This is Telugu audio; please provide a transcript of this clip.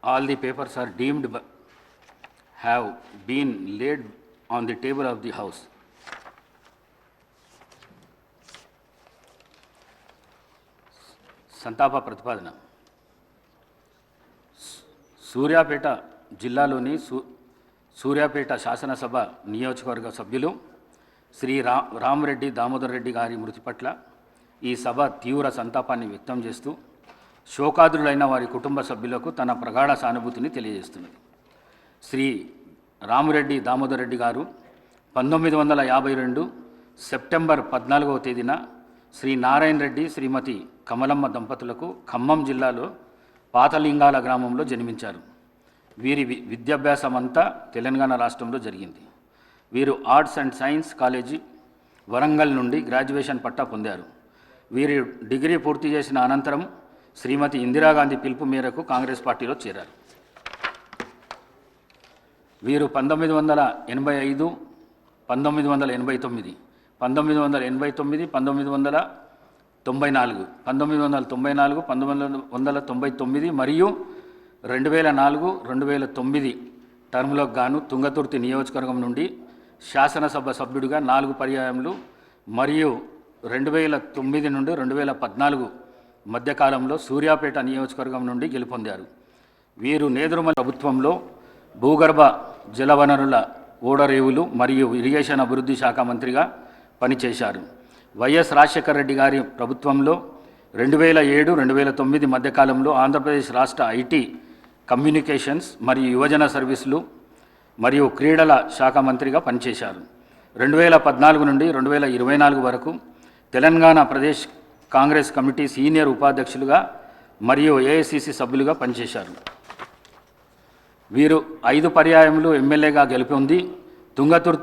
All the papers are deemed have been laid on the table of the House. సంతాప ప్రతిపాదన. సూర్యాపేట జిల్లాలోని సూర్యాపేట శాసనసభ నియోజకవర్గ సభ్యులు శ్రీ రామరెడ్డి దామోదర్ రెడ్డి గారి మృతి పట్ల ఈ సభ తీవ్ర సంతాపాన్ని వ్యక్తం చేస్తూ శోకాదులైన వారి కుటుంబ సభ్యులకు తన ప్రగాఢ సానుభూతిని తెలియజేస్తున్నది. శ్రీ రామరెడ్డి దామోదర్ రెడ్డి గారు 1952 సెప్టెంబర్ 14వ తేదీన శ్రీ నారాయణ రెడ్డి శ్రీమతి కమలమ్మ దంపతులకు ఖమ్మం జిల్లాలో పాతలింగాల గ్రామంలో జన్మించారు. వీరి విద్యాభ్యాసం అంతా తెలంగాణ రాష్ట్రంలో జరిగింది. వీరు arts and science college Warangal నుండి గ్రాడ్యుయేషన్ పట్టా పొందారు. వీరు డిగ్రీ పూర్తి చేసిన అనంతరం శ్రీమతి ఇందిరాగాంధీ పిలుపు మేరకు కాంగ్రెస్ పార్టీలో చేరారు. వీరు 1985, 1989, 1989, 1994, 1994, 1999 మరియు 2004, 2009 టర్మ్లకు గాను తుంగతుర్తి నియోజకవర్గం నుండి శాసనసభ సభ్యుడిగా 4 పర్యాయములు మరియు 2009 నుండి 2014 మధ్యకాలంలో సూర్యాపేట నియోజకవర్గం నుండి గెలుపొందారు. వీరు నేదురుమల ప్రభుత్వంలో భూగర్భ జలవనరుల ఓడరేవులు మరియు ఇరిగేషన్ అభివృద్ధి శాఖ మంత్రిగా పనిచేశారు. వైఎస్ రాజశేఖర రెడ్డి గారి ప్రభుత్వంలో 2007, 2009 మధ్యకాలంలో ఆంధ్రప్రదేశ్ రాష్ట్ర ఐటీ, కమ్యూనికేషన్స్ మరియు యువజన సర్వీసులు మరియు క్రీడల శాఖ మంత్రిగా పనిచేశారు. 2014 నుండి 2024 వరకు తెలంగాణ ప్రదేశ్ కాంగ్రెస్ కమిటీ సీనియర్ ఉపాధ్యక్షులుగా మరియు ఏఐసిసి సభ్యులుగా పనిచేశారు. వీరు 5 పర్యాయములు ఎమ్మెల్యేగా గెలుపొంది తుంగతుర్తి